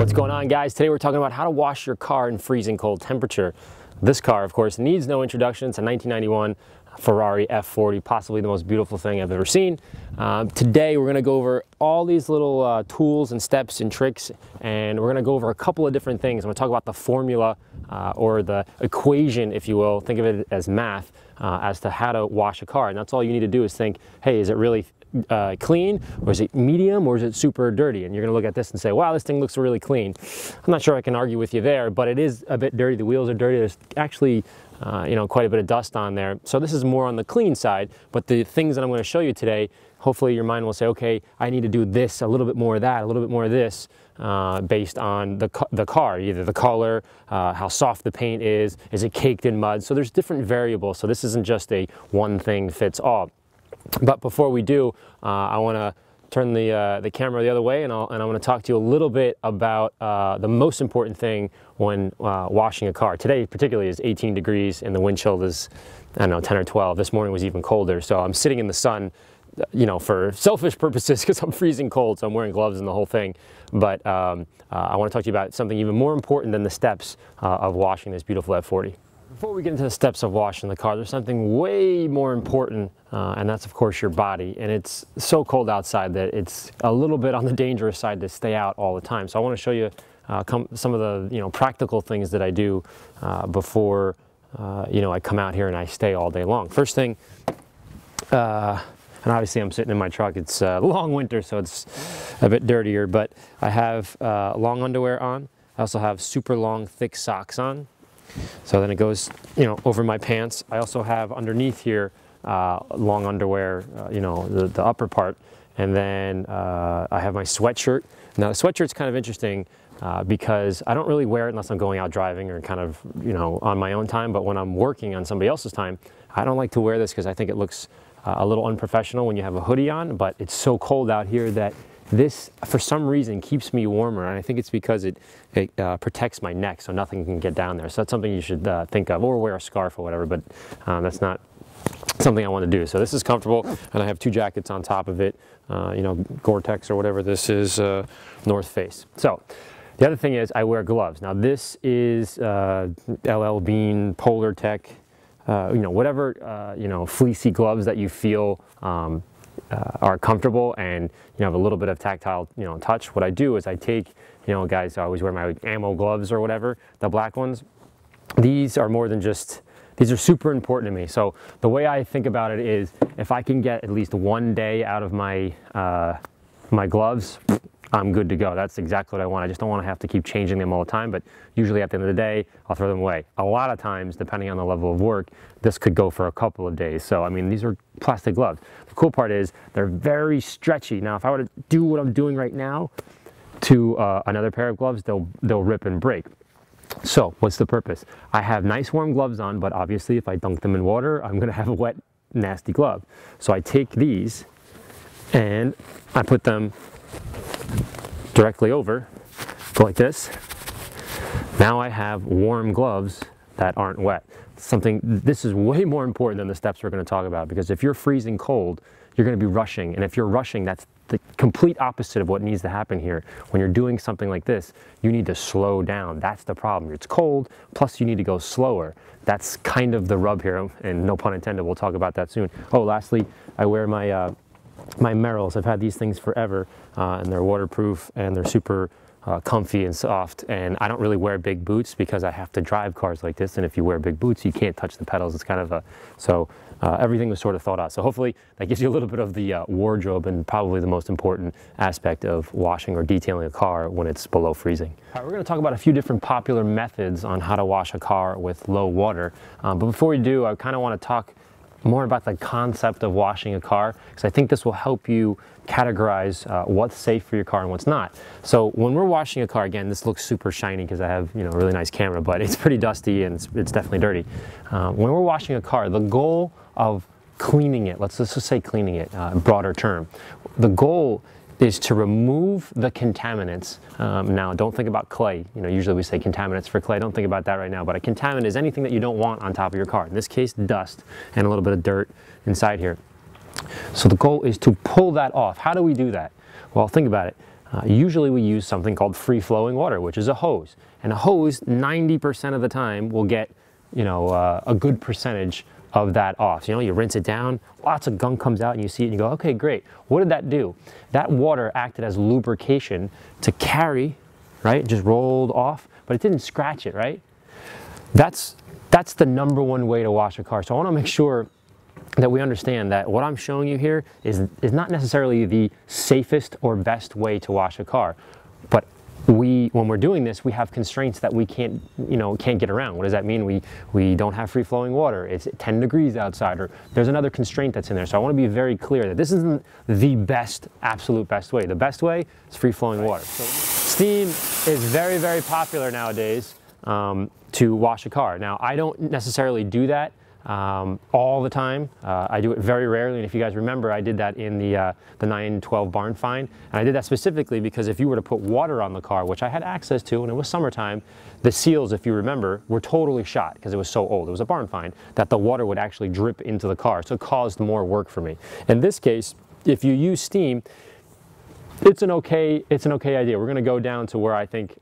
What's going on, guys? Today we're talking about how to wash your car in freezing cold temperature. This car, of course, needs no introduction. It's a 1991 Ferrari F40, possibly the most beautiful thing I've ever seen. Today we're going to go over all these little tools and steps and tricks, and we're going to go over a couple of different things. I'm going to talk about the formula or the equation, if you will. Think of it as math as to how to wash a car, and that's all you need to do is think, hey, is it really clean, or is it medium, or is it super dirty? And you're going to look at this and say, wow, this thing looks really clean. I'm not sure I can argue with you there, but it is a bit dirty. The wheels are dirty. There's actually quite a bit of dust on there. So this is more on the clean side, but the things that I'm going to show you today, hopefully your mind will say, okay, I need to do this, a little bit more of that, a little bit more of this, based on the car, either the color, how soft the paint is it caked in mud? So there's different variables. So this isn't just a one thing fits all. But before we do, I want to turn the camera the other way, and I want to talk to you a little bit about the most important thing when washing a car. Today particularly is 18 degrees and the wind chill is, I don't know, 10 or 12. This morning was even colder, so I'm sitting in the sun, for selfish purposes because I'm freezing cold, so I'm wearing gloves and the whole thing. But I want to talk to you about something even more important than the steps of washing this beautiful F40. Before we get into the steps of washing the car, there's something way more important, and that's of course your body. And it's so cold outside that it's a little bit on the dangerous side to stay out all the time. So I want to show you some of the practical things that I do before I come out here and I stay all day long. First thing, and obviously I'm sitting in my truck. It's long winter, so it's a bit dirtier, but I have long underwear on. I also have super long thick socks on. So then it goes, over my pants. I also have underneath here long underwear, the upper part. And then I have my sweatshirt. Now the sweatshirt's kind of interesting because I don't really wear it unless I'm going out driving or kind of, on my own time. But when I'm working on somebody else's time, I don't like to wear this because I think it looks a little unprofessional when you have a hoodie on. But it's so cold out here that this, for some reason, keeps me warmer, and I think it's because it protects my neck so nothing can get down there. So that's something you should think of, or wear a scarf or whatever, but that's not something I want to do. So this is comfortable, and I have two jackets on top of it, Gore-Tex or whatever this is, North Face. So the other thing is I wear gloves. Now this is LL Bean, Polar Tech, whatever, fleecy gloves that you feel are comfortable and have a little bit of tactile touch. What I do is I take, guys, I always wear my AMMO gloves or whatever, the black ones. These are more than just, these are super important to me. So the way I think about it is if I can get at least one day out of my my gloves, I'm good to go. That's exactly what I want. I just don't want to have to keep changing them all the time, but usually at the end of the day, I'll throw them away. A lot of times, depending on the level of work, this could go for a couple of days. So, I mean, these are plastic gloves. The cool part is they're very stretchy. Now, if I were to do what I'm doing right now to another pair of gloves, they'll rip and break. So, what's the purpose? I have nice warm gloves on, but obviously if I dunk them in water, I'm gonna have a wet, nasty glove. So I take these and I put them directly over, go like this. Now I have warm gloves that aren't wet. This is way more important than the steps we're going to talk about, because if you're freezing cold, you're going to be rushing, and if you're rushing, that's the complete opposite of what needs to happen here. When you're doing something like this, you need to slow down. That's the problem. It's cold, plus you need to go slower. That's kind of the rub here, and no pun intended, we'll talk about that soon. Oh, lastly, I wear my my Merrells. I've had these things forever, and they're waterproof and they're super comfy and soft, and I don't really wear big boots because I have to drive cars like this, and if you wear big boots you can't touch the pedals. It's kind of everything was sort of thought out. So hopefully that gives you a little bit of the wardrobe and probably the most important aspect of washing or detailing a car when it's below freezing. All right, we're going to talk about a few different popular methods on how to wash a car with low water, but before we do, I kind of want to talk more about the concept of washing a car, because I think this will help you categorize what's safe for your car and what's not. So when we're washing a car, again, this looks super shiny because I have a really nice camera, but it's pretty dusty and it's definitely dirty. When we're washing a car, the goal of cleaning it, let's just say cleaning it, broader term, the goal is to remove the contaminants. Now, don't think about clay. Usually we say contaminants for clay. Don't think about that right now. But a contaminant is anything that you don't want on top of your car. In this case, dust and a little bit of dirt inside here. So the goal is to pull that off. How do we do that? Well, think about it. usually we use something called free-flowing water, which is a hose. And a hose, 90% of the time, will get, you know, a good percentage of that off. So, you know, you rinse it down, lots of gunk comes out and you see it and you go, okay, great. What did that do? That water acted as lubrication to carry, right? It just rolled off, but it didn't scratch it, right? That's the number one way to wash a car. So I want to make sure that we understand that what I'm showing you here is not necessarily the safest or best way to wash a car. But when we're doing this, we have constraints that we can't get around. What does that mean? We don't have free-flowing water. It's 10 degrees outside, or there's another constraint that's in there. So I want to be very clear that this isn't the best, absolute best way. The best way is free-flowing water. So steam is very, very popular nowadays to wash a car. Now, I don't necessarily do that all the time. I do it very rarely, and if you guys remember, I did that in the 912 barn find, and I did that specifically because if you were to put water on the car, which I had access to, and it was summertime, the seals, if you remember, were totally shot because it was so old. It was a barn find that the water would actually drip into the car, so it caused more work for me. In this case, if you use steam, it's an okay idea. We're going to go down to where I think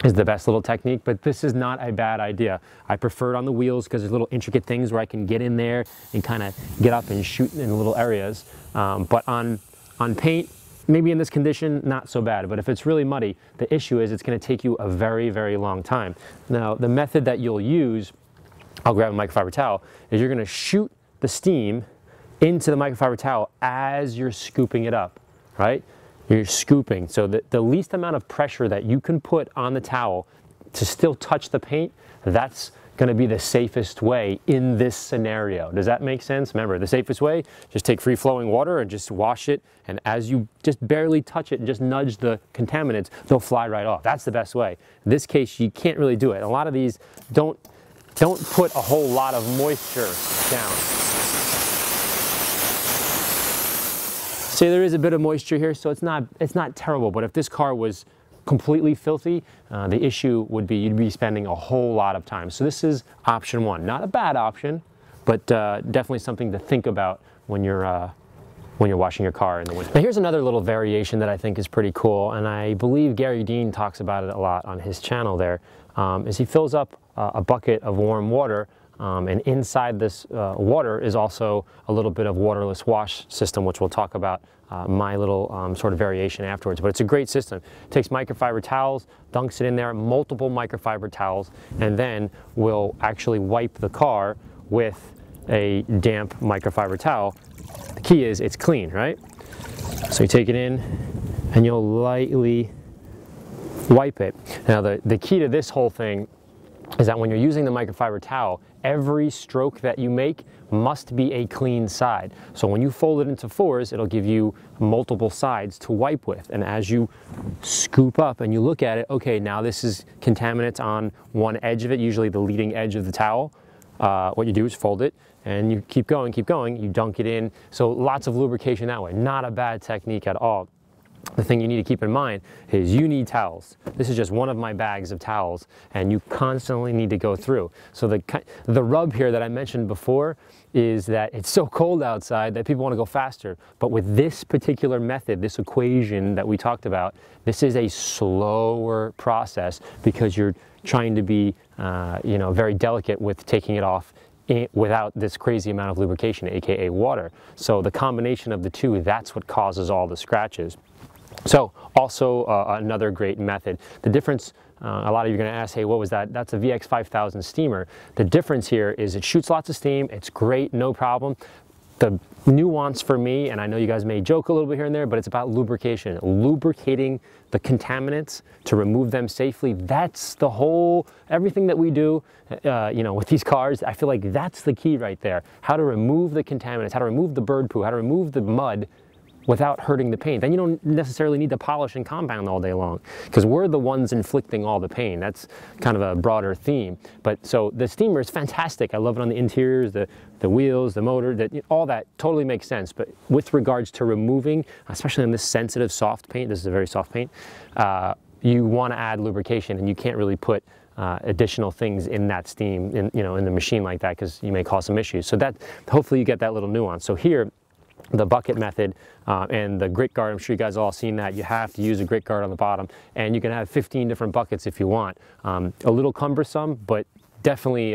is the best little technique, but this is not a bad idea. I prefer it on the wheels because there's little intricate things where I can get in there and kind of get up and shoot in little areas. But on paint, maybe in this condition, not so bad. But if it's really muddy, the issue is it's going to take you a very, very long time. Now, the method that you'll use, I'll grab a microfiber towel, is you're going to shoot the steam into the microfiber towel as you're scooping it up, right? You're scooping, so the least amount of pressure that you can put on the towel to still touch the paint, that's going to be the safest way in this scenario. Does that make sense? Remember, the safest way, just take free-flowing water and just wash it, and as you just barely touch it and just nudge the contaminants, they'll fly right off. That's the best way. In this case, you can't really do it. A lot of these don't put a whole lot of moisture down. See, there is a bit of moisture here, so it's not terrible, but if this car was completely filthy, the issue would be you'd be spending a whole lot of time. So this is option one. Not a bad option, but definitely something to think about when you're washing your car in the winter. Now here's another little variation that I think is pretty cool, and I believe Gary Dean talks about it a lot on his channel there, is he fills up a bucket of warm water, and inside this water is also a little bit of waterless wash system, which we'll talk about my little sort of variation afterwards. But it's a great system. It takes microfiber towels, dunks it in there, multiple microfiber towels, and then we'll actually wipe the car with a damp microfiber towel. The key is it's clean, right? So you take it in and you'll lightly wipe it. Now the key to this whole thing is that when you're using the microfiber towel, every stroke that you make must be a clean side. So when you fold it into fours, it'll give you multiple sides to wipe with. And as you scoop up and you look at it, okay, now this is contaminants on one edge of it, usually the leading edge of the towel. What you do is fold it and you keep going, you dunk it in. So lots of lubrication that way. Not a bad technique at all. The thing you need to keep in mind is you need towels. This is just one of my bags of towels, and you constantly need to go through. So the rub here that I mentioned before is that it's so cold outside that people want to go faster. But with this particular method, this equation that we talked about, this is a slower process because you're trying to be very delicate with taking it off without this crazy amount of lubrication, aka water. So the combination of the two, that's what causes all the scratches. So also another great method. The difference, a lot of you are going to ask, hey, what was that? That's a VX5000 steamer. The difference here is it shoots lots of steam. It's great, no problem. The nuance for me, and I know you guys may joke a little bit here and there, but it's about lubrication. Lubricating the contaminants to remove them safely. That's the whole, everything that we do, with these cars, I feel like that's the key right there. How to remove the contaminants, how to remove the bird poo, how to remove the mud without hurting the paint. Then you don't necessarily need to polish and compound all day long because we're the ones inflicting all the pain. That's kind of a broader theme. But so the steamer is fantastic. I love it on the interiors, the wheels, the motor, all that totally makes sense. But with regards to removing, especially on this sensitive soft paint, this is a very soft paint, you want to add lubrication, and you can't really put additional things in that steam in the machine like that because you may cause some issues. So that hopefully you get that little nuance. So here, the bucket method and the grit guard. I'm sure you guys all seen that. You have to use a grit guard on the bottom, and you can have 15 different buckets if you want. A little cumbersome, but definitely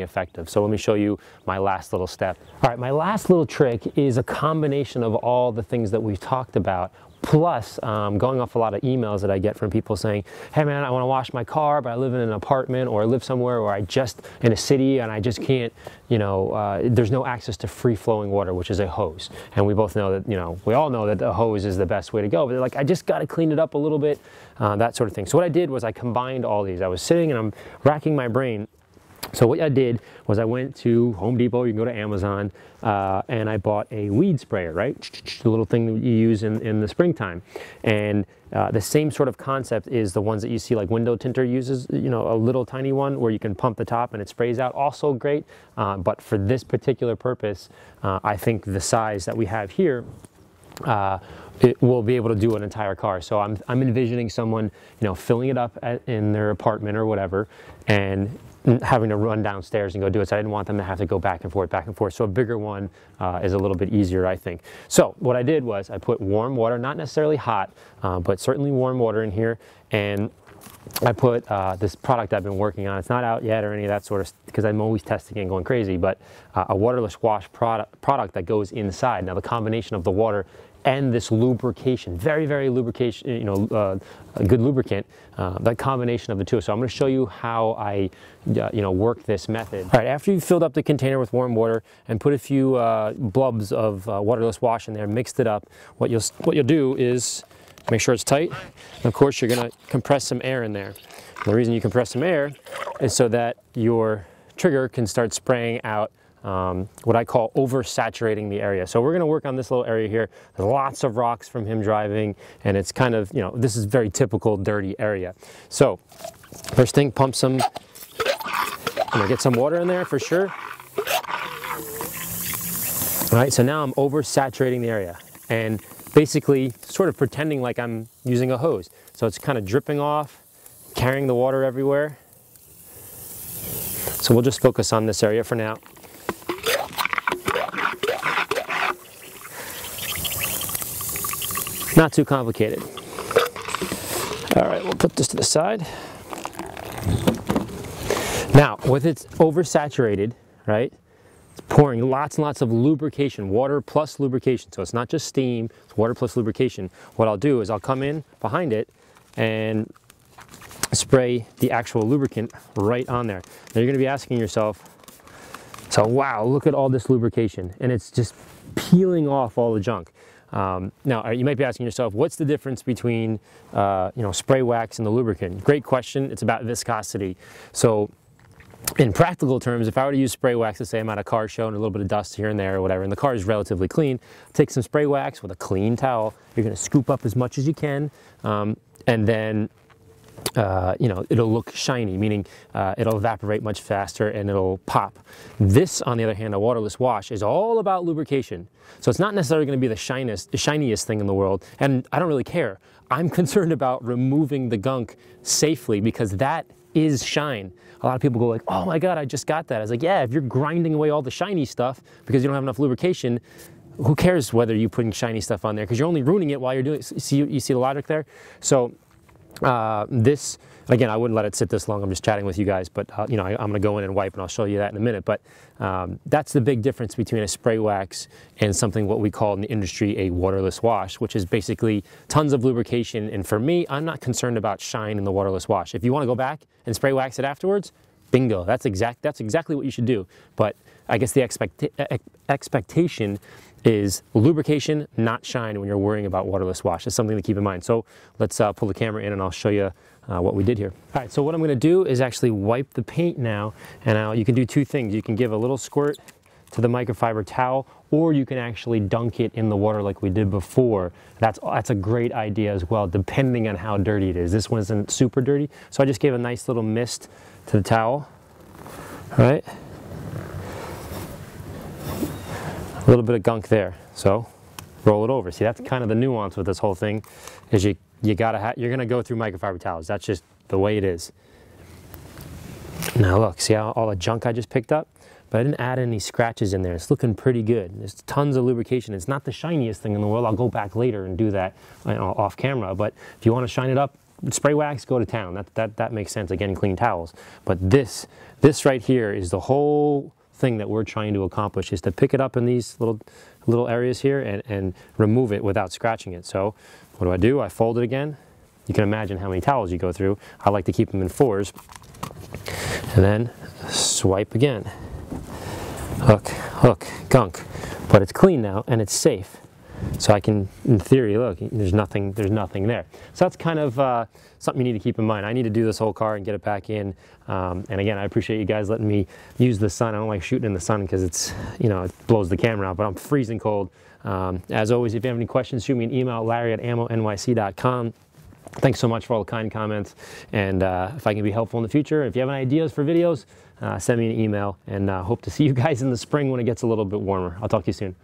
effective. So let me show you my last little step. All right, my last little trick is a combination of all the things that we've talked about, plus going off a lot of emails that I get from people saying, hey man, I want to wash my car, but I live in an apartment, or I live somewhere where in a city, and I just can't, you know, there's no access to free-flowing water, which is a hose. And we both know that, you know, we all know that the hose is the best way to go, but they're like, I just got to clean it up a little bit, that sort of thing. So what I did was I combined all these. I was sitting and I'm racking my brain. So what I did was I went to Home Depot, you can go to Amazon, and I bought a weed sprayer, right? The little thing that you use in the springtime. And the same sort of concept is the ones that you see like window tinter uses, you know, a little tiny one where you can pump the top and it sprays out. Also great, but for this particular purpose, I think the size that we have here, it will be able to do an entire car. So I'm envisioning someone, you know, filling it up in their apartment or whatever, and having to run downstairs and go do it. So I didn't want them to have to go back and forth. So a bigger one is a little bit easier, I think. So what I did was I put warm water, not necessarily hot, but certainly warm water in here. And I put this product I've been working on. It's not out yet or any of that sort of, because I'm always testing and going crazy, but a waterless wash product that goes inside. Now the combination of the water and this lubrication, very lubrication, you know, a good lubricant, that combination of the two. So I'm going to show you how I, you know, work this method. All right, after you've filled up the container with warm water and put a few blubs of waterless wash in there, mixed it up, what you'll do is make sure it's tight. And of course, you're going to compress some air in there. And the reason you compress some air is so that your trigger can start spraying out what I call oversaturating the area. So we're going to work on this little area here. There's lots of rocks from him driving, and it's kind of, you know, this is very typical dirty area. So first thing, pump some, you know, get some water in there for sure. All right, so now I'm oversaturating the area and basically sort of pretending like I'm using a hose. So it's kind of dripping off, carrying the water everywhere. So we'll just focus on this area for now. Not too complicated. All right, we'll put this to the side. Now, with it oversaturated, right, it's pouring lots and lots of lubrication, water plus lubrication. So it's not just steam, it's water plus lubrication. What I'll do is I'll come in behind it and spray the actual lubricant right on there. Now you're gonna be asking yourself, so wow, look at all this lubrication, and it's just peeling off all the junk. Now, you might be asking yourself, what's the difference between, you know, spray wax and the lubricant? Great question. It's about viscosity. So in practical terms, if I were to use spray wax, let's say I'm at a car show and a little bit of dust here and there or whatever, and the car is relatively clean, take some spray wax with a clean towel. You're going to scoop up as much as you can, and then you know, it'll look shiny, meaning it'll evaporate much faster and it'll pop. This, on the other hand, a waterless wash, is all about lubrication. So it's not necessarily going to be the shiniest thing in the world, and I don't really care. I'm concerned about removing the gunk safely, because that is shine. A lot of people go like, oh my God, I just got that. I was like, yeah, if you're grinding away all the shiny stuff because you don't have enough lubrication, who cares whether you're putting shiny stuff on there, because you're only ruining it while you're doing it. You see the logic there? So this, again, I wouldn't let it sit this long. I'm just chatting with you guys, but you know, I'm going to go in and wipe, and I'll show you that in a minute. But that's the big difference between a spray wax and something what we call in the industry a waterless wash, which is basically tons of lubrication. And for me, I'm not concerned about shine in the waterless wash. If you want to go back and spray wax it afterwards, bingo, that's exactly what you should do. But I guess the expectation is lubrication, not shine, when you're worrying about waterless wash. It's something to keep in mind. So let's pull the camera in and I'll show you what we did here. All right, so what I'm going to do is actually wipe the paint now, and now you can do two things. You can give a little squirt to the microfiber towel, or you can actually dunk it in the water like we did before. That's a great idea as well, depending on how dirty it is. This one isn't super dirty, so I just gave a nice little mist to the towel. All right. A little bit of gunk there, so roll it over. See, that's kind of the nuance with this whole thing, is you're gonna go through microfiber towels. That's just the way it is. Now look, see how all the junk I just picked up? but I didn't add any scratches in there. It's looking pretty good. There's tons of lubrication. It's not the shiniest thing in the world. I'll go back later and do that, you know, off camera, but if you want to shine it up, spray wax, go to town. That makes sense. Again, clean towels. But this right here is the whole thing that we're trying to accomplish, is to pick it up in these little areas here and remove it without scratching it. So what do? I fold it again. You can imagine how many towels you go through. I like to keep them in 4s. And then swipe again. Hook, hook, gunk. But it's clean now and it's safe. So I can, in theory, look, there's nothing there. So that's kind of something you need to keep in mind. I need to do this whole car and get it back in. And again, I appreciate you guys letting me use the sun. I don't like shooting in the sun because it's, you know, it blows the camera out, but I'm freezing cold. As always, if you have any questions, shoot me an email, larry@ammonyc.com. Thanks so much for all the kind comments. And if I can be helpful in the future, if you have any ideas for videos, send me an email, and hope to see you guys in the spring when it gets a little bit warmer. I'll talk to you soon.